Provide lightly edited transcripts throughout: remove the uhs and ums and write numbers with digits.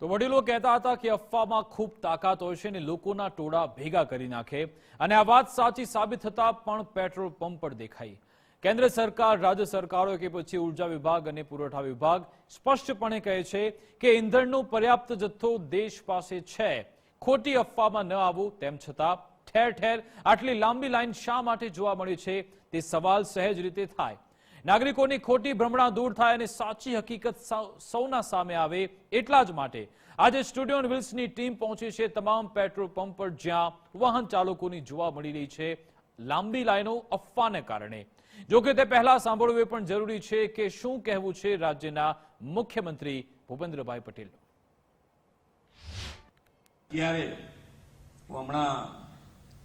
તો વડીલો કહેતા હતા કે અફવામાં ખૂબ તાકાત હોય છે અને લોકોના ટોળા ભેગા કરી નાખે અને આ વાત સાચી સાબિત થતા પણ પેટ્રોલ પંપ પર દેખાઈ। કેન્દ્ર સરકાર, રાજ્ય સરકારો કે પછી ઉર્જા વિભાગ અને પુરવઠા વિભાગ સ્પષ્ટપણે કહે છે કે ઇંધણનો પર્યાપ્ત જથ્થો દેશ પાસે છે। ખોટી અફવામાં ન આવવું, તેમ છતાં ઠેર ઠેર આટલી લાંબી લાઈન શા માટે જોવા મળી છે તે સવાલ સહેજ રીતે થાય। નાગરિકોની ખોટી ભ્રમણા દૂર થાય અને સાચી હકીકત સૌના સામે આવે એટલા જ માટે આજે સ્ટુડિયો ઓન વ્હીલ્સની ટીમ પહોંચી છે તમામ પેટ્રોલ પંપ પર જ્યાં વાહન ચાલકોની જોવા મળી રહી છે લાંબી લાઈનો અફવાને કારણે। જો કે તે પહેલા સાંભળવું એ પણ જરૂરી છે કે શું કહેવું છે રાજ્યના મુખ્યમંત્રી ભૂપેન્દ્રભાઈ પટેલનું। ત્યારે હું હમણાં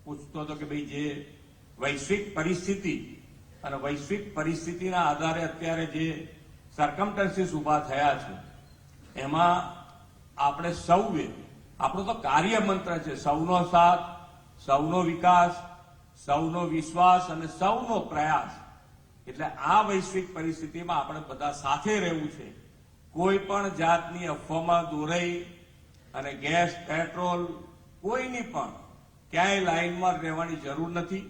પૂછતો હતો કે ભાઈ જે વૈશ્વિક પરિસ્થિતિ અને વૈશ્વિક પરિસ્થિતિના આધારે અત્યારે જે સર્કમસ્ટન્સીસ ઉભા થયા છે એમાં આપણે સૌએ, આપણો તો કાર્ય મંત્ર છે સૌનો સાથ, સૌનો વિકાસ, સૌનો વિશ્વાસ અને સૌનો પ્રયાસ। એટલે આ વૈશ્વિક પરિસ્થિતિમાં આપણે બધા સાથે રહેવું છે। કોઈ પણ જાતની અફવામાં દોરાઈ અને ગેસ, પેટ્રોલ કોઈની પણ ક્યાંય લાઈનમાં રહેવાની જરૂર નથી।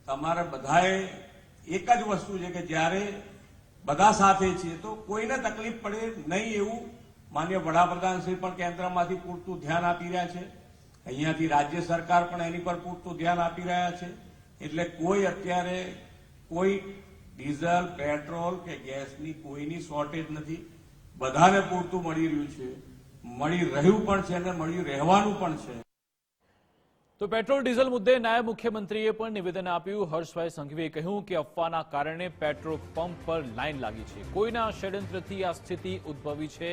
તમારે બધાએ એક જ વસ્તુ છે કે જ્યારે બધા સાથે છીએ તો કોઈને તકલીફ પડે નહીં એવું માનનીય વડાપ્રધાન શ્રી પણ કેન્દ્રમાંથી પૂરતું ધ્યાન આપી રહ્યા છે। અહીંયાથી રાજ્ય સરકાર પણ એની પર પૂરતું ધ્યાન આપી રહ્યા છે। એટલે કોઈ અત્યારે કોઈ ડીઝલ, પેટ્રોલ કે ગેસની કોઈની શોર્ટેજ નથી। બધાને પૂરતું મળી રહ્યું છે, મળી રહ્યું પણ છે અને મળી રહેવાનું પણ છે। તો પેટ્રોલ ડીઝલ મુદ્દે નાયબ મુખ્યમંત્રીએ પણ નિવેદન આપ્યું। હર્ષભાઈ સંઘવીએ કહ્યું કે અફવાના કારણે પેટ્રોલ પંપ પર લાઈન લાગી છે, કોઈના ષડયંત્રથી આ સ્થિતિ ઉદ્ભવી છે।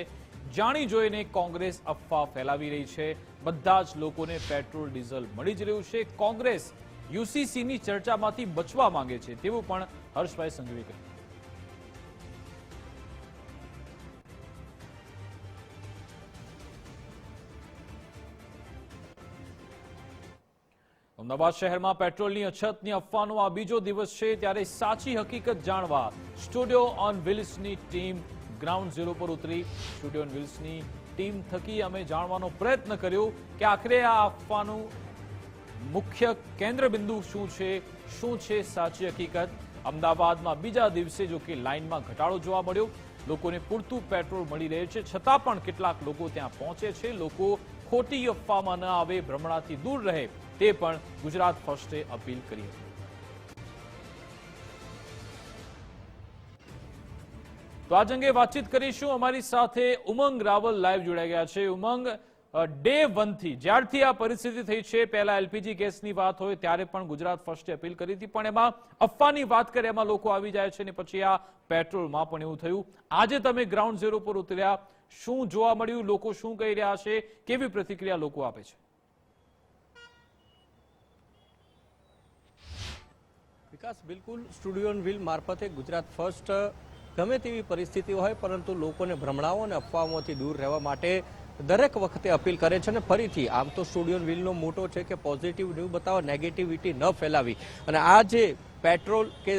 જાણી જોઈને કોંગ્રેસ અફવા ફેલાવી રહી છે। બધા જ લોકોને પેટ્રોલ ડીઝલ મળી જ રહ્યું છે। કોંગ્રેસ યુસીસીની ચર્ચામાંથી બચવા માંગે છે તેવું પણ હર્ષભાઈ સંઘવીએ કહ્યું। અમદાવાદ શહેરમાં પેટ્રોલની અછતની અફવાનો આ બીજો દિવસ છે, ત્યારે સાચી હકીકત જાણવા સ્ટુડિયો ઓન વ્હીલ્સની ટીમ ગ્રાઉન્ડ ઝીરો પર ઉતરી। સ્ટુડિયો ઓન વ્હીલ્સની ટીમ થકી અમે જાણવાનો પ્રયત્ન કર્યો કે આખરે આ અફવાનું મુખ્ય કેન્દ્રબિંદુ શું છે સાચી હકીકત। અમદાવાદમાં બીજા દિવસે જો કે લાઇનમાં ઘટાડો જોવા મળ્યો, લોકોને પૂરતું પેટ્રોલ મળી રહે છે, છતાં પણ કેટલાક લોકો ત્યાં પહોંચે છે। લોકો ખોટી અફવામાં ન આવે, ભ્રમણાથી દૂર રહે તે પણ ગુજરાત ફર્સ્ટે અપીલ કરી હતી। તો આજ અંગે વાતચીત કરીશું। અમારી સાથે ઉમંગ રાવલ લાઈવ જોડાઈ ગયા છે। ઉમંગ, ડે 1 થી જ્યારથી આ પરિસ્થિતિ થઈ છે, પહેલા એલપીજી ગેસની વાત હોય ત્યારે પણ ગુજરાત ફર્સ્ટે અપીલ કરી હતી, પણ એમાં અફવાની વાત કરે એમાં લોકો આવી જાય છે, અને પછી આ પેટ્રોલમાં પણ એવું થયું। આજે તમે ગ્રાઉન્ડ ઝીરો પર ઉતર્યા, શું જોવા મળ્યું, લોકો શું કહી રહ્યા છે, કેવી પ્રતિક્રિયા લોકો આપે છે? વિકાસ, બિલકુલ સ્ટુડિયો ઓન વ્હીલ મારફતે ગુજરાત ફર્સ્ટ ગમે તેવી પરિસ્થિતિ હોય પરંતુ લોકોને ભ્રમણાઓ અને અફવાઓથી દૂર રહેવા માટે દરેક વખતે અપીલ કરે છે। અને ફરીથી આમ તો સ્ટુડિયો ઓન વ્હીલનો મોટો છે કે પોઝિટિવ ન્યૂઝ બતાવો, નેગેટિવિટી ન ફેલાવી। અને આ જે પેટ્રોલ કે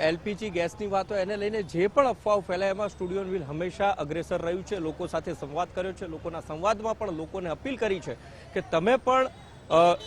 એલપીજી ગેસની વાત હોય એને લઈને જે પણ અફવાઓ ફેલાય એમાં સ્ટુડિયો ઓન વ્હીલ હંમેશા અગ્રેસર રહ્યું છે, લોકો સાથે સંવાદ કર્યો છે, લોકોના સંવાદમાં પણ લોકોને અપીલ કરી છે કે તમે પણ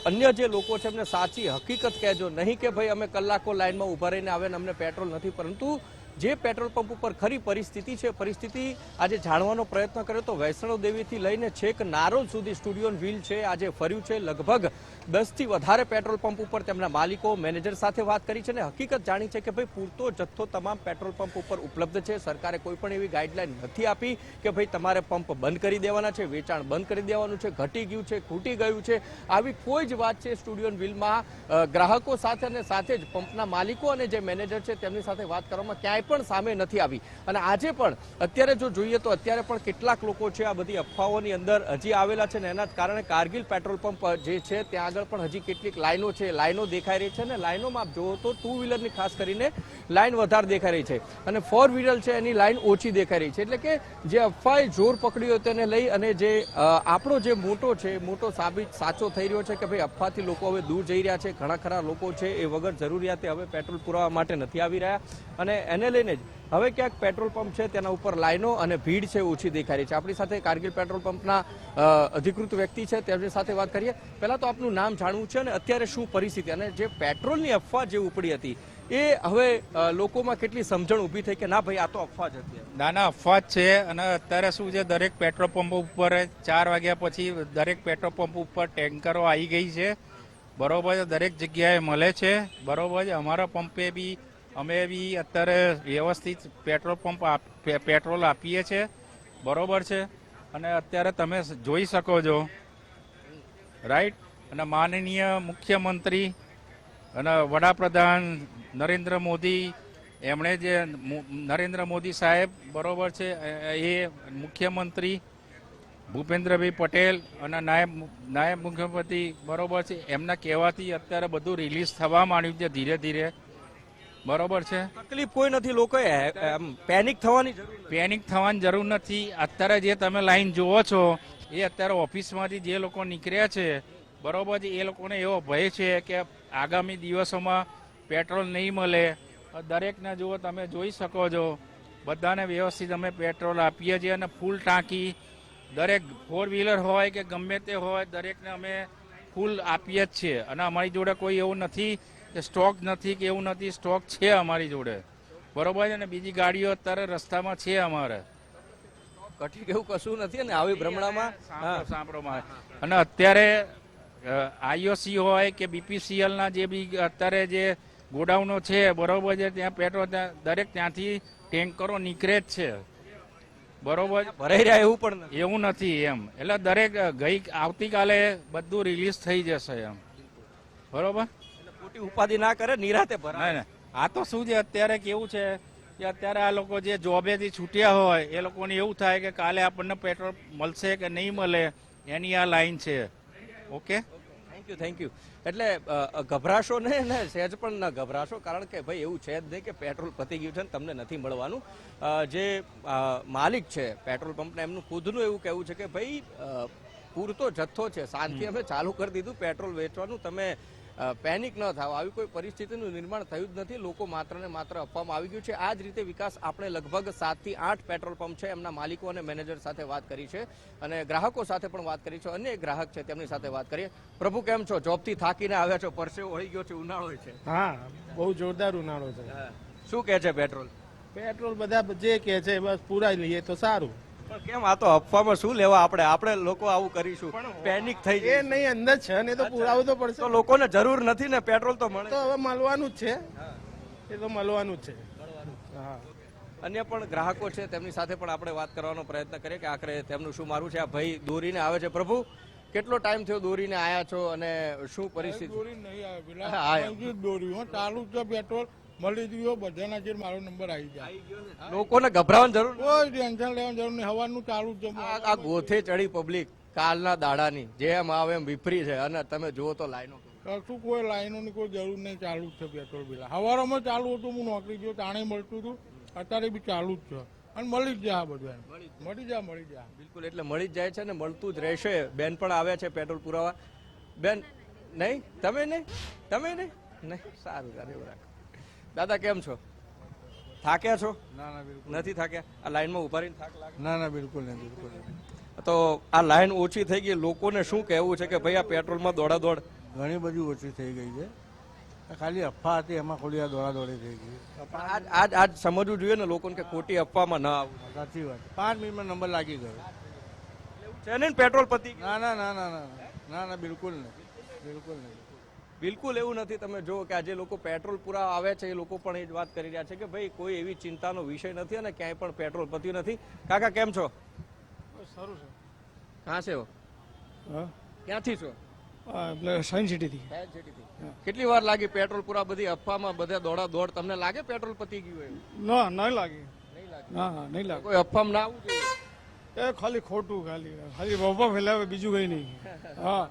અન્ય જે લોકો છે એમને સાચી હકીકત કહેજો, નહીં કે ભાઈ અમે કલાકો લાઈનમાં ઉભા રહીને આવે ને અમને પેટ્રોલ નથી, પરંતુ જે પેટ્રોલ પંપ ઉપર ખરી પરિસ્થિતિ છે, પરિસ્થિતિ આજે જાણવાનો પ્રયત્ન કર્યો તો વૈષ્ણવ દેવીથી લઈને છેક નારોલ સુધી સ્ટુડિયો ઓન વ્હીલ છે આજે ફર્યું છે। લગભગ 10 થી વધારે પેટ્રોલ પંપ ઉપર તેમના માલિકો, મેનેજર સાથે વાત કરી છે અને હકીકત જાણી છે કે ભાઈ પૂરતો જથ્થો તમામ પેટ્રોલ પંપ ઉપર ઉપલબ્ધ છે। સરકારે કોઈ પણ એવી ગાઈડલાઈન નથી આપી કે ભાઈ તમારે પંપ બંધ કરી દેવાના છે, વેચાણ બંધ કરી દેવાનું છે, ઘટી ગયું છે, ખૂટી ગયું છે, આવી કોઈ જ વાત છે સ્ટુડિયો ઓન વ્હીલમાં ગ્રાહકો સાથે અને સાથે જ પંપના માલિકો અને જે મેનેજર છે તેમની સાથે વાત કરવામાં ક્યાંય પણ સામે નથી આવી। અને આજે પણ અત્યારે જો જોઈએ તો અત્યારે પણ કેટલાક લોકો છે આ બધી અફવાઓની અંદર હજી આવેલા છે ને એના જ કારણે કારગિલ પેટ્રોલ પંપ જે છે ત્યાં આગળ પણ હજી કેટલીક લાઈનો છે, લાઈનો દેખાઈ રહી છે અને લાઈનોમાં જુઓ તો ટુ વ્હીલરની ખાસ કરીને લાઈન વધારે દેખાઈ રહી છે અને ફોર વ્હીલર છે એની લાઈન ઓછી દેખાઈ રહી છે। એટલે કે જે અફવાએ જોર પકડ્યો તેને લઈ અને જે આપણો જે મોટો છે, મોટો સાબિત સાચો થઈ રહ્યો છે કે ભાઈ અફવાથી લોકો હવે દૂર જઈ રહ્યા છે। ઘણા ખરા લોકો છે એ વગર જરૂરિયાતે હવે પેટ્રોલ પુરાવા માટે નથી આવી રહ્યા અને એને લઈને જ હવે ક્યાંક પેટ્રોલ પંપ છે તેના ઉપર લાઈનો અને ભીડ છે ઓછી દેખાઈ રહી છે. આપણી સાથે કારગિલ પેટ્રોલ પંપના અધિકૃત વ્યક્તિ છે, તેમની સાથે વાત કરીએ. પહેલા તો આપનું નામ જાણવું છે અને અત્યારે શું પરિસ્થિતિ, અને જે પેટ્રોલની અફવા જે ઉપડી હતી એ હવે લોકોમાં કેટલી સમજણ ઊભી થઈ કે ના ભાઈ આ તો અફવા જ હતી? નાના અફવા જ છે. અને અત્યારે શું છે, દરેક પેટ્રોલ પંપ ઉપર 4 વાગ્યા પછી દરેક પેટ્રોલ પંપ ઉપર ટેન્કરો આવી ગઈ છે, બરોબર છે, દરેક જગ્યાએ મળે છે, બરોબર છે. અમારા પંપે બી અમે બી અત્યારે વ્યવસ્થિત પેટ્રોલ આપીએ છીએ, બરોબર છે. અને અત્યારે તમે જોઈ શકો છો, રાઈટ. અને માનનીય મુખ્યમંત્રી અને વડાપ્રધાન નરેન્દ્ર મોદી, એમણે જે નરેન્દ્ર મોદી સાહેબ, બરોબર છે, એ મુખ્યમંત્રી ભૂપેન્દ્રભાઈ પટેલ અને નાયબ મુખ્યમંત્રી, બરોબર છે, એમના કહેવાથી અત્યારે બધું રિલીઝ થવા માંડ્યું છે ધીરે ધીરે, બરોબર છે. તકલીફ કોઈ નથી, લોકોએ પેનિક થવાની જરૂર નથી. પેનિક થવાની જરૂર નથી. અત્યારે જે તમે લાઈન જુઓ છો એ અત્યારે ઓફિસમાંથી જે લોકો નીકળ્યા છે, બરોબર છે, એ લોકોને એવો ભય છે કે આગામી દિવસોમાં પેટ્રોલ નહીં મળે. દરેકને જુઓ, તમે જોઈ શકો છો, બધાને વ્યવસ્થિત અમે પેટ્રોલ આપીએ છીએ અને ફૂલ ટાંકી દરેક 4 વ્હીલર હોય કે ગમે તે હોય દરેકને અમે ફૂલ આપીએ જ છીએ. અને અમારી જોડે કોઈ એવું નથી કે સ્ટોક નથી કે એવું નથી, સ્ટોક છે અમારી જોડે, બરોબર છે. અને બીજી ગાડીઓ અત્યારે રસ્તામાં છે અમારે, કઠી કેવું કશું નથી. અને આવી ભ્રમણામાં સાંભળોમાં. અને અત્યારે આઈઓસી હોય કે બીપીસીએલના જે બી અત્યારે જે ગોડાઉનો છે, બરોબર છે, ત્યાં પેટ્રોલ દરેક ત્યાંથી ટેન્કરો નીકળે જ છે, બરોબર. ભરાઈ રહ્યા એવું પણ નથી. એવું નથી એમ. એટલે દરેક આવતીકાલે બધું રિલીઝ થઈ જશે એમ, બરોબર. ખોટી ઉપાધિ ના કરે, નિરાતે ભરાય. ના, આ તો શું છે, અત્યારે કેવું છે કે અત્યારે આ લોકો જે જોબેથી છૂટ્યા હોય એ લોકોને એવું થાય કે કાલે આપણને પેટ્રોલ મળશે કે નહીં મળે, એની આ લાઈન છે. Okay, thank you. એટલે ગભરાશો ને સહેજ પણ ન ગભરાશો, કારણ કે ભાઈ એવું છે જ નહીં કે પેટ્રોલ પતી ગયું છે ને તમને નથી મળવાનું. જે માલિક છે પેટ્રોલ પંપના, એમનું ખુદનું એવું કહેવું છે કે ભાઈ પૂરતો જથ્થો છે, શાંતિ અમે ચાલુ કરી દીધું પેટ્રોલ વેચવાનું, તમે પેનિક ન થાવ. આવી કોઈ પરિસ્થિતિનું નિર્માણ થયું જ નથી. લોકો માત્ર ને માત્ર અફવામાં આવી ગયું છે. આ જ રીતે વિકાસ આપણે લગભગ 7 થી 8 પેટ્રોલ પંપ છે એમના માલિકો અને મેનેજર સાથે વાત કરી છે, અને ગ્રાહકો સાથે પણ વાત કરી છે. અન્ય એક ગ્રાહક છે તેમની સાથે વાત કરીએ. પ્રભુ, કેમ છો? જોબથી થાકીને આવ્યા છો, પરસેવો વળી ગયો છે, ઉનાળો છે. હા, બહુ જોરદાર ઉનાળો છે. શું કહે છે પેટ્રોલ? પેટ્રોલ બધા જે કે છે બસ પુરાઈ લઈએ તો સારું. પણ કેમ, આ તો અફવામાં શું લેવા, આપણે લોકો આવું કરીશું, પેનિક થઈ એ જાય. નહીં, અંદર છે ને, એ તો પુરાવું તો પડશે. તો લોકોને જરૂર નથી ને, પેટ્રોલ તો મળે. તો હવે મળવાનું જ છે, એ તો મળવાનું જ છે. હા, અન્ય પણ ગ્રાહકો છે, તેમની સાથે પણ આપણે વાત કરવાનો પ્રયત્ન કરીએ કે આખરે તેમનું શું મારું છે. આ ભાઈ દોરીને આવે છે. પ્રભુ, કેટલો ટાઈમ થયો દોરીને આયા છો અને શું પરિસ્થિતિ? દોરી ચાલુ છે, પેટ્રોલ મળી ગયો બધાના જે મારો નંબર આવી જાય. લોકોને ગભરાવાની જરૂર નથી. કોઈ ટેન્શન લેવાની જરૂર નહીં, હવાનું ચાલુ જ છે. આ ગોથે ચડી પબ્લિક કાલના દાડાની જેમ આવે એમ વિફરી છે, અને તમે જુઓ તો લાઈનો. કશું કોઈ લાઈનોની કોઈ જરૂર નહીં, ચાલુ જ છે પેટ્રોલ બિલ. હવારમાં ચાલુ હતું, હું નોકરી ગયો તાણે મળતું હતું, અત્યારે બી ચાલુ જ છે. અને મળી જ જાય, બધું મળી જાય. બિલકુલ, એટલે મળી જ જાય છે ને મળતું જ રહેશે. બેન પણ આવ્યા છે પેટ્રોલ પુરાવા. બેન, નહીં તમે નહીં સારું એવું રાખો. દાદા, કેમ છો? થાક્યા છો? ના બિલકુલ નથી થાક્યા? આ લાઈનમાં ઉભા રહીને થાક લાગે? ના બિલકુલ નહીં. તો આ લાઈન ઓછી થઈ ગઈ, લોકોને શું કહેવું છે કે ભાઈ આ પેટ્રોલમાં દોડાદોડ? ઘણી બધી ઓછી થઈ ગઈ છે. ખાલી અફવા હતી, એમાં ખોલી આ દોડાદોડી થઈ ગઈ. આજ સમજવું જોઈએ ને લોકોને કે ખોટી અફવામાં ના આવવું. સાચી વાત. 5 મિનિટમાં નંબર લાગી ગયો. છે ને પેટ્રોલ પતી ગયું? ના બિલકુલ નહીં. બિલકુલ એવું નથી. તમે જુઓ કે આજે લોકો પેટ્રોલ પૂરા આવે છે, એ લોકો પણ એ જ વાત કરી રહ્યા છે કે ભાઈ કોઈ એવી ચિંતાનો વિષય નથી અને ક્યાંય પણ પેટ્રોલ પત્યું નથી. કાકા, કેમ છો? સારું છે. ક્યાં છે? ક્યાંથી છો? સાયન્સ સિટીથી. કેટલી વાર લાગી પેટ્રોલ પૂરા? બધી અફવામાં બધા દોડ તમને લાગે પેટ્રોલ પતી ગયું એવું? ના, નહીં લાગે. ના, નહીં લાગે. કોઈ અફવામ ના આવવું જોઈએ. એ ખાલી ખોટું, ખાલી વફા ફેલાવે, બીજું કઈ નહીં. હા,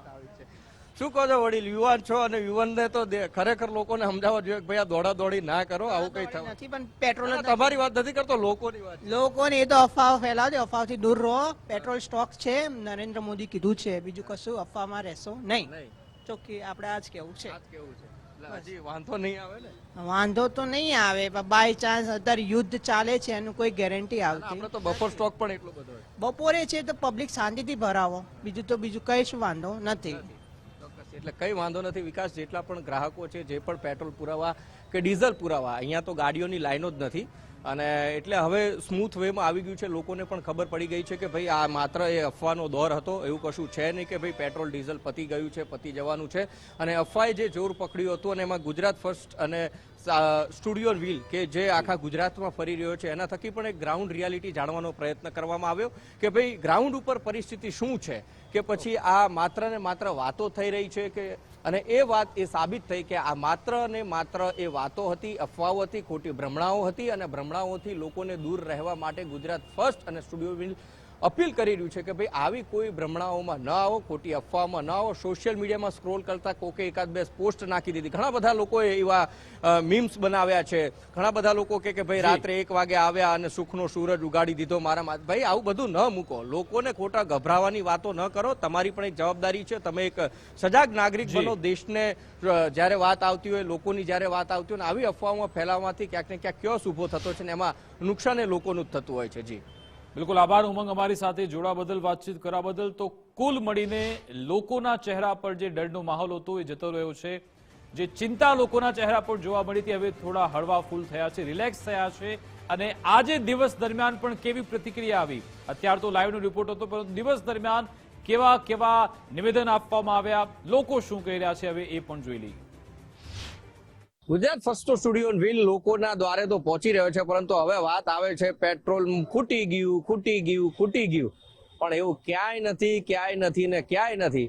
શું કહો છો વડીલ? યુવાન છો અને યુવાનને તો ખરેખર લોકોને સમજાવવા જોઈએ કે ભાઈ આ દોડાદોડી ના કરો, આવું કઈ થયું નથી. પણ પેટ્રોલ જ તમારી વાત નથી કરતો, લોકોની વાત. લોકોને એ તો અફવાઓ ફેલાવજો, અફવાઓથી દૂર રહો. પેટ્રોલ સ્ટોક છે, નરેન્દ્ર મોદી કીધું છે, બીજું કશું અફવામાં રહેશો નહીં. ચોખ્ખી આપણે આ જ કેવું છે. હજી વાંધો નહીં આવે ને. વાંધો તો નહીં આવે પણ બાય ચાન્સ અત્યારે યુદ્ધ ચાલે છે એનું કોઈ ગેરંટી આવતી આપણે તો બફર સ્ટોક પણ એટલો બધો હોય. બપોરે છે તો પબ્લિક શાંતિથી ભરાવો બીજું કઈ શું વાંધો નથી. ચોક્કસ. એટલે કઈ વાંધો નથી વિકાસ. જેટલા પણ ગ્રાહકો છે જે પણ પેટ્રોલ પુરાવા કે ડીઝલ પુરાવા, અહીંયા તો ગાડીઓની લાઈનો જ નથી અને એટલે હવે સ્મૂથ વેમાં આવી ગયું છે. લોકોને પણ ખબર પડી ગઈ છે કે ભાઈ આ માત્ર એ અફવાનો દોર હતો, એવું કશું છે નહીં કે ભાઈ પેટ્રોલ ડીઝલ પતી ગયું છે, પતી જવાનું છે. અને અફવાએ જે જોર પકડ્યું હતું અને એમાં ગુજરાત ફર્સ્ટ અને સ્ટુડિયો વ્હીલ કે જે આખા ગુજરાતમાં ફરી રહ્યો છે એના થકી પણ એક ગ્રાઉન્ડ રિયાલિટી જાણવાનો પ્રયત્ન કરવામાં આવ્યો કે ભાઈ ગ્રાઉન્ડ ઉપર પરિસ્થિતિ શું છે, કે પછી આ માત્ર ને માત્ર વાતો થઈ રહી છે કે અને એ વાત એ સાબિત થઈ કે આ માત્ર ને માત્ર એ વાતો હતી, અફવાઓ હતી, ખોટી ભ્રમણાઓ હતી અને ભ્રમણાઓથી લોકોને દૂર રહેવા માટે ગુજરાત ફર્સ્ટ અને સ્ટુડિયો વ્હીલ અપીલ કરી રહ્યું છે કે ભાઈ આવી કોઈ ભ્રમણાઓમાં ન આવો, ખોટી અફવાઓમાં ન આવો. સોશિયલ મીડિયામાં સ્ક્રોલ કરતા કોકે એકાદ બે પોસ્ટ નાખી દીધી. ઘણા બધા લોકોએ એવા મીમ્સ બનાવ્યા છે. ઘણા બધા લોકો કે ભાઈ રાત્રે 1 વાગે આવ્યા અને સુખનો સૂરજ ઉગાડી દીધો મારા માથે. ભાઈ આવું બધું ન મૂકો, લોકોને ખોટા ગભરાવાની વાતો ન કરો. તમારી પણ એક જવાબદારી છે, તમે એક સજાગ નાગરિક બનો. દેશને જ્યારે વાત આવતી હોય, લોકોની જ્યારે વાત આવતી હોય ને આવી અફવાઓમાં ફેલાવવાથી ક્યાંક ને ક્યાંક ક્યોસ ઉભો થતો છે ને એમાં નુકસાન એ લોકોનું જ થતું હોય છે. જી બિલકુલ આભાર ઉમંગ, અમારી સાથે જોડા બદલ, વાતચીત કરવા બદલ. તો કુલ મળીને લોકોના ચહેરા પર જે ડરનો માહોલ હતો એ જતો રહ્યો છે. જે ચિંતા લોકોના ચહેરા પર જોવા મળી હતી હવે થોડા હળવા ફૂલ થયા છે, રિલેક્સ થયા છે. અને આજે દિવસ દરમિયાન પણ કેવી પ્રતિક્રિયા આવી, અત્યારે તો લાઈવનો રિપોર્ટ હતો, પરંતુ દિવસ દરમિયાન કેવા નિવેદન આપવામાં આવ્યા, લોકો શું કહી રહ્યા છે હવે એ પણ જોઈ લઈએ. ગુજરાત ફર્સ્ટ સ્ટુડિયો વ્હીલ લોકોના દ્વારે તો પહોંચી રહ્યો છે, પરંતુ હવે વાત આવે છે પેટ્રોલ ખૂટી ગયું. પણ એવું ક્યાંય નથી ને ક્યાંય નથી.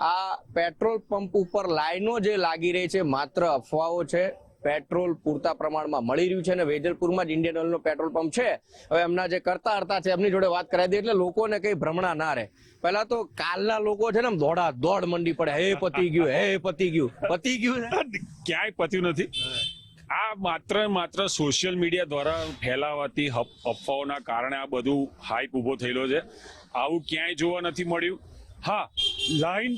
આ પેટ્રોલ પંપ ઉપર લાઈનો જે લાગી રહી છે માત્ર અફવાઓ છે. પેટ્રોલ પૂરતા પ્રમાણમાં મળી રહ્યું છે અને વેજલપુરમાં જ ઇન્ડિયન ઓઇલનો પેટ્રોલ પંપ છે. હવે એમના જે કરતા હરતા છે એમની જોડે વાત કરાવી દે એટલે લોકોને કઈ ભ્રમણા ના રહે. પહેલા તો કાલના લોકો છે ને દોડ મંડી પડે, હે પતી ગયું. ક્યાંય પત્યું નથી. આ માત્ર સોશિયલ મીડિયા દ્વારા ફેલાવાતી અફવાઓના કારણે આ બધું હાઈપ ઉભો થયેલો છે. આવું ક્યાંય જોવા નથી મળ્યું. હા, લાઈન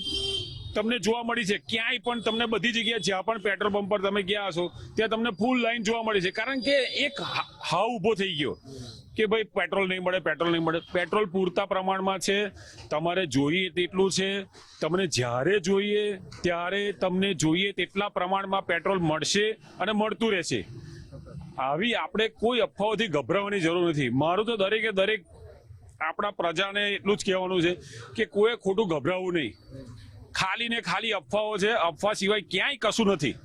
તમને જોવા મળી છે ક્યાંય પણ, તમને બધી જગ્યાએ જ્યાં પણ પેટ્રોલ પંપ પર તમે ગયા હશો ત્યાં તમને ફૂલ લાઈન જોવા મળી છે. કારણ કે એક હાવ ઉભો થઈ ગયો કે ભાઈ પેટ્રોલ નહીં મળે. પેટ્રોલ પૂરતા પ્રમાણમાં છે, તમારે જોઈએ તેટલું છે. તમને જ્યારે જોઈએ ત્યારે તમને જોઈએ તેટલા પ્રમાણમાં પેટ્રોલ મળશે અને મળતું રહેશે. આવી આપણે કોઈ અફવાઓથી ગભરાવાની જરૂર નથી. મારું તો દરેકે દરેક આપણા પ્રજાને એટલું જ કહેવાનું છે કે કોઈ ખોટું ગભરાવું નહીં. ખાલી ને ખાલી અફવાઓ છે, અફવા સિવાય ક્યાંય કશું નથી.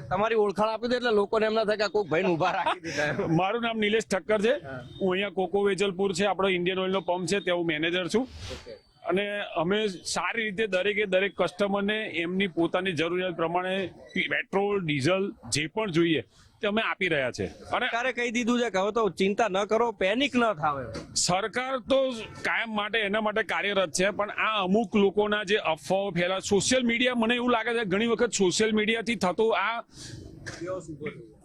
તમારી ઓળખાણ આપી દે એટલે લોકોને એમ ના થાય કે કોઈ ભાઈને ઉભા રાખી દીધા. મારું નામ નિલેશ ઠક્કર છે. હું અહીંયા કોકો વેજલપુર છે, આપણો ઇન્ડિયન ઓઇલનો પંપ છે, ત્યાં હું મેનેજર છું. અને અમે સારી રીતે દરેકે દરેક કસ્ટમરને એમની પોતાની જરૂરિયાત પ્રમાણે પેટ્રોલ, ડીઝલ જે પણ જોઈએ તે અમે આપી રહ્યા છે. અને સરકારે કહી દીધું છે કે હવે તો ચિંતા ન કરો, પેનિક ન થાવ. સરકાર તો કાયમ માટે એના માટે કાર્યરત છે, પણ આ અમુક લોકોના જે અફવાઓ ફેલા સોશિયલ મીડિયા, મને એવું લાગે છે ઘણી વખત સોશિયલ મીડિયાથી થતું આ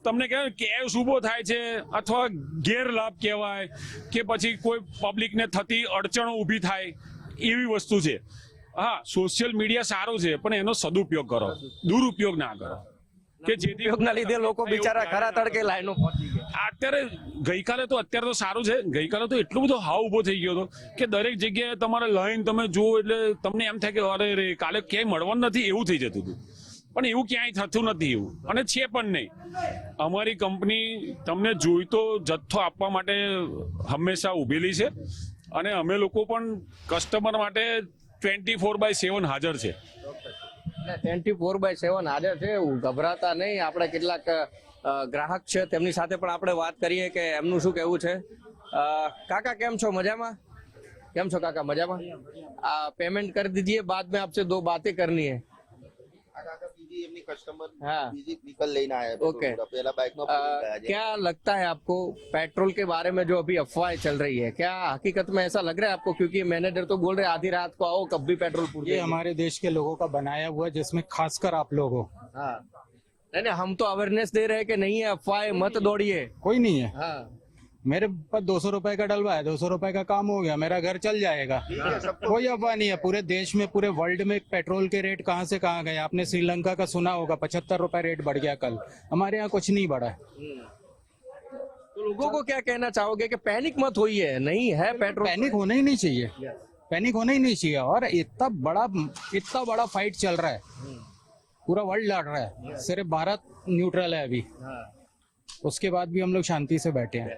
તમને કહેવાય કેસ ઉભો થાય છે અથવા ગેરલાભ કહેવાય કે પછી કોઈ પબ્લિકને થતી અડચણો ઊભી થાય એવી વસ્તુ છે. હા, સોશિયલ મીડિયા સારું છે પણ એનો સદુપયોગ કરો, દુરુપયોગ ના કરો. કે જેથી ઉપયોગના લીધે લોકો બિચારા ખરા તડકે લાઈનો પહોંચી ગયા. અત્યારે તો સારું છે. ગઈકાલે તો એટલો બધો હાવ ઉભો થઈ ગયો હતો કે દરેક જગ્યાએ તમારે લાઈન તમે જુઓ એટલે તમને એમ થાય કે અરે રે કાલે ક્યાંય મળવાનું નથી એવું થઈ જતું હતું. પણ એવું ક્યાંય થતું નથી એવું, અને છે પણ નહીં. અમારી કંપની તમને જોઈતો જથ્થો આપવા માટે હંમેશા ઉભેલી છે અને અમે લોકો પણ કસ્ટમર માટે 24/7 હાજર છે. 24/7 હાજર છે. ગભરાતા નહીં. આપણે કેટલાક ગ્રાહક છે તેમની સાથે પણ આપણે વાત કરીએ કે એમનું શું કહેવું છે. કાકા કેમ છો? મજામાં? કેમ છો કાકા? મજામાં? पेमेंट कर दीजिए, बाद में आपसे 2 बातें करनी है. कस्टमर हाँ, निकल लेना है. ओके. पहला बाइक में क्या लगता है आपको पेट्रोल के बारे में जो अभी अफवाहें चल रही है, क्या हकीकत में ऐसा लग रहा है आपको? क्योंकि मैनेजर तो बोल रहे आधी रात को आओ कब भी पेट्रोल पूछ. ये हमारे देश के लोगों का बनाया हुआ, जिसमें खासकर आप लोग हो. हाँ, नहीं हम तो अवेयरनेस दे रहे हैं कि नहीं है अफवाहें, मत दौड़िए. कोई नहीं है. हाँ, मेरे पास 200 रुपए का डलवा है, 200 रुपए का काम हो गया, मेरा घर चल जाएगा। कोई अफवाह नहीं है। पूरे देश में, पूरे वर्ल्ड में पेट्रोल के रेट कहाँ से कहाँ गए। आपने श्रीलंका का सुना होगा, 75 रुपए रेट बढ़ गया कल। हमारे यहाँ कुछ नहीं बढ़ा है। तो लोगों को क्या कहना चाहोगे कि पैनिक मत होइए, नहीं है पेट्रोल? पैनिक होना ही नहीं चाहिए, पैनिक होना ही नहीं चाहिए। और इतना बड़ा फाइट चल रहा है, पूरा वर्ल्ड लड़ रहा है, सिर्फ भारत न्यूट्रल है अभी। उसके बाद भी हम लोग शांति से बैठे हैं।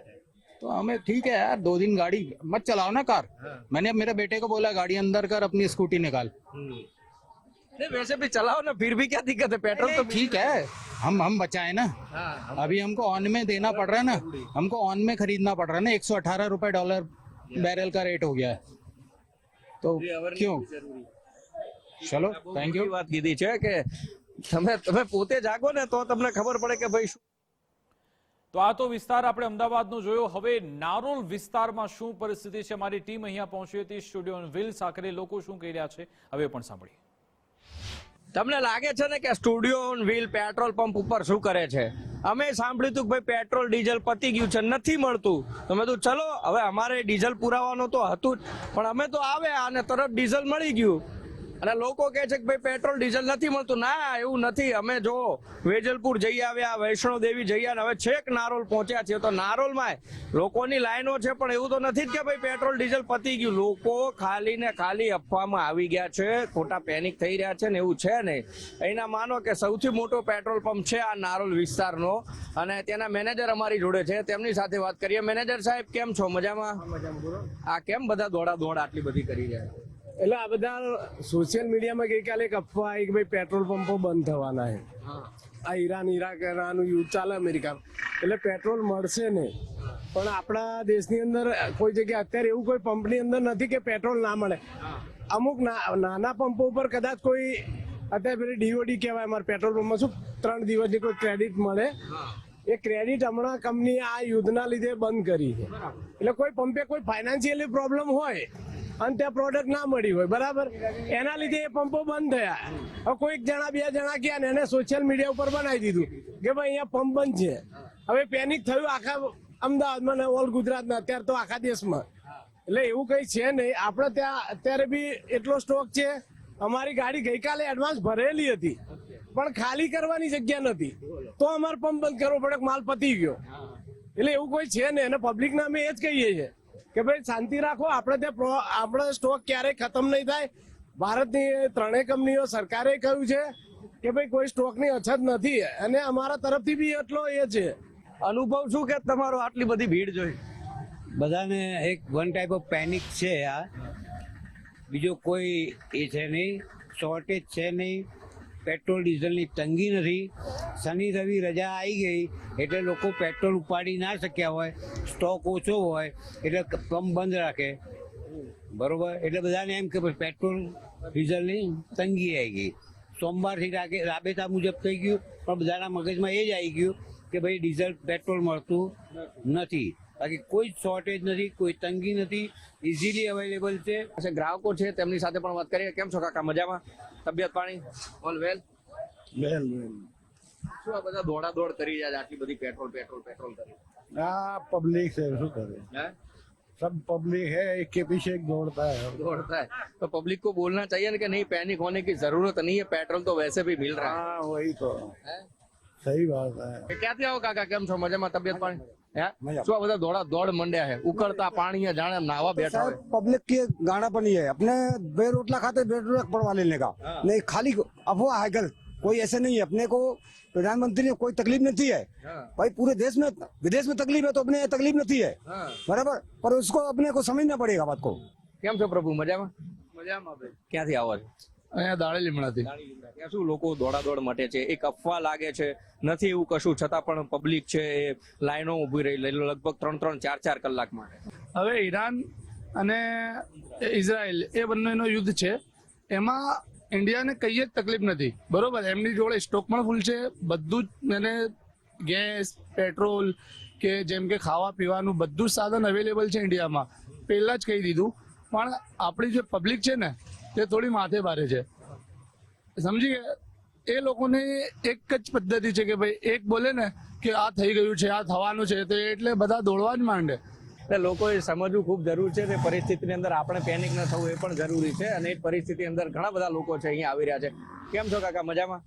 तो हमें ठीक है यार, 2 दिन गाड़ी मत चलाओ ना कार। मैंने मेरे बेटे को बोला गाड़ी अंदर कर, अपनी स्कूटी निकाल। नहीं, वैसे भी चलाओ ना, फिर भी क्या दिक्कत है? पेट्रोल तो ठीक है, हम बचाए ना। अभी हमको ऑन में देना पड़ रहा है ना, हमको ऑन में खरीदना पड़ रहा है ना। 118 रुपए डॉलर बैरल का रेट हो गया है, तो क्यों? चलो, थैंक यू। વાત કીધી છે કે તમે પોતે જાગો ને તો તમને ખબર પડે કે ભાઈ શું. તો આ તો વિસ્તાર આપણે અમદાવાદનો જોયો. હવે નારોલ વિસ્તારમાં શું પરિસ્થિતિ છે? મારી ટીમ અહીંયા પહોંચી હતી સ્ટુડિયો વિલ સાકરે. લોકો શું કહી રહ્યા છે હવે પણ સાંભળીએ. તમને લાગે છે ને કે studio on wheel petrol pump ઉપર શું કરે છે? અમે સાંભળ્યું હતું કે ભાઈ પેટ્રોલ ડીઝલ પતી ગયું છે, નથી મળતું. તમે તો ચલો હવે અમારે ડીઝલ પુરાવાનું તો હતું જ, પણ અમે તો આવ્યા અને તરત ડીઝલ મળી ગયું. અને લોકો કહે છે કે ભાઈ પેટ્રોલ ડીઝલ નથી મળતું. ના, એવું નથી. અમે જો વેજલપુર જઈ આવ્યા, વૈષ્ણો દેવી જઈ આવ્યા, હવે છેક નારોલ પહોંચ્યા છે. તો નારોલમાં લોકોની લાઈનો છે, પણ એવું તો નથી જ કે ભાઈ પેટ્રોલ ડીઝલ પતી ગયું. લોકો ખાલી ને ખાલી અફવામાં આવી ગયા છે, ખોટા પેનિક થઈ રહ્યા છે ને એવું છે નહીં. અહીંના માનો કે સૌથી મોટો પેટ્રોલ પંપ છે આ નારોલ વિસ્તારનો, અને તેના મેનેજર અમારી જોડે છે, તેમની સાથે વાત કરીએ. મેનેજર સાહેબ, કેમ છો? મજામાં? આ કેમ બધા દોડા આટલી બધી કરી રહ્યા છે? એટલે આ બધા સોશિયલ મીડિયામાં ગઈકાલે એક અફવા આવી કે ભાઈ પેટ્રોલ પંપો બંધ થવાના છે. આ ઈરાનનું યુદ્ધ ચાલે અમેરિકાનું, એટલે પેટ્રોલ મળશે નહીં. પણ આપણા દેશની અંદર કોઈ જગ્યાએ અત્યારે એવું કોઈ પંપની અંદર નથી કે પેટ્રોલ ના મળે. અમુક નાના પંપો ઉપર કદાચ કોઈ અત્યારે પેલી ડીઓડી કહેવાય, અમારા પેટ્રોલ પંપમાં શું 3 દિવસની કોઈ ક્રેડિટ મળે, એ ક્રેડિટ હમણાં કંપનીએ આ યુદ્ધના લીધે બંધ કરી છે. એટલે કોઈ પંપે કોઈ ફાઇનાન્શિયલી પ્રોબ્લેમ હોય અને ત્યાં પ્રોડક્ટ ના મળી હોય, બરાબર, એના લીધે એ પંપો બંધ થયા. હવે કોઈક જણા 2 જણા ગયા ને એને સોશિયલ મીડિયા ઉપર બનાવી દીધું કે ભાઈ અહીંયા પંપ બંધ છે. હવે પેનિક થયું આખા અમદાવાદમાં ને ઓલ ગુજરાતમાં, અત્યારે તો આખા દેશમાં. એટલે એવું કઈ છે નહીં. આપણે ત્યાં અત્યારે બી એટલો સ્ટોક છે. અમારી ગાડી ગઈકાલે એડવાન્સ ભરેલી હતી, પણ ખાલી કરવાની જગ્યા નથી, તો અમારે પંપ બંધ કરવો પડે, માલ પતી ગયો. એટલે એવું કોઈ છે નહીં. અને પબ્લિકને અમે એ જ કહીએ છીએ કે ભાઈ શાંતિ રાખો. આપણે ત્યાં આપણો સ્ટોક ક્યારેય ખતમ નહીં થાય. ભારતની 3 કંપનીઓ સરકારે કહ્યું છે કે ભાઈ કોઈ સ્ટોકની અછત નથી, અને અમારા તરફથી બી એટલો એ છે. અનુભવ શું કે તમારો આટલી બધી ભીડ જોઈ? બધાને એક વન ટાઈપ ઓફ પેનિક છે. આ બીજો કોઈ એ છે નહીં, શોર્ટેજ છે નહીં, પેટ્રોલ ડીઝલની તંગી નથી. શનિ રવિ રજા આવી ગઈ એટલે લોકો પેટ્રોલ ઉપાડી ના શક્યા હોય, સ્ટોક ઓછો હોય એટલે પંપ બંધ રાખે, બરોબર. એટલે બધાને એમ કે પેટ્રોલ ડીઝલની તંગી આવી ગઈ. સોમવારથી રાબેતા મુજબ થઈ ગયું, પણ બધાના મગજમાં એ જ આવી ગયું કે ભાઈ ડીઝલ પેટ્રોલ મળતું નથી. બાકી કોઈ શોર્ટેજ નથી, કોઈ તંગી નથી, ઇઝીલી અવેલેબલ છે. ગ્રાહકો છે તેમની સાથે પણ વાત કરીએ. કેમ છો કાકા? મજામાં? તબિયત પાણી ઓલ વેલ? શું આ બધા દોડ કરી રહ્યા છે? આટલી બધી પેટ્રોલ કરી पब्लिक से શું કરે, सब पब्लिक है, एक के पीछे एक दौड़ता है. तो पब्लिक को बोलना चाहिए ना कि नहीं, पैनिक होने की जरूरत नहीं है, पेट्रोल तो वैसे भी मिल रहा है. हाँ वही तो सही बात है. ક્યાંથી આવો કાકા? કેમ છો? મજામાં? તબિયત પાણી? શું આ બધા દોડ મંડ્યા है? उकड़ता पानी है, जाने नावा बैठा है. पब्लिक की गाना पर नहीं है. अपने बे रोटला खाते बे रोटला पड़वा लेने का नहीं, खाली अफवाह है, गलत. कोई ऐसे नहीं है. अपने को प्रधानमंत्री ने कोई तकलीफ नहीं है भाई. पूरे देश में विदेश में तकलीफ है तो अपने तकलीफ नहीं है, बराबर. पर उसको अपने को समझना पड़ेगा बात को. કેમ છો પ્રભુ? મજામાં? ક્યાંથી આવો છો? અહીંયા દાડે લીમડાથી. ત્યાં શું લોકો દોડ મટે છે? એક અફવા લાગે છે, નથી એવું કશું, છતાં પણ પબ્લિક છે એ લાઈનો ઉભી રહી લગભગ 3-3, 4-4 કલાક માટે. હવે ઈરાન અને ઇઝરાયલ એ બંનેનો યુદ્ધ છે. એમાં ઇન્ડિયાને કઈ જ તકલીફ નથી, બરોબર. એમની જોડે સ્ટોક પણ ફૂલ છે, બધું જ. એને ગેસ, પેટ્રોલ કે જેમ કે ખાવા પીવાનું બધું જ સાધન અવેલેબલ છે ઇન્ડિયામાં, પહેલા જ કહી દીધું. પણ આપણી જે પબ્લિક છે ને તે થોડી માથે ભારે છે, સમજી ગયા. એ લોકોને એક જ પદ્ધતિ છે કે ભાઈ એક બોલે ને કે આ થઈ ગયું છે, આ થવાનું છે, તો એટલે બધા દોડવા જ માંડે. એટલે લોકોએ સમજવું ખૂબ જરૂર છે. તે પરિસ્થિતિની અંદર આપણે પેનિક ન થવું એ પણ જરૂરી છે. અને એ પરિસ્થિતિ અંદર ઘણા બધા લોકો છે અહીંયા આવી રહ્યા છે. કેમ છો કાકા, મજામાં?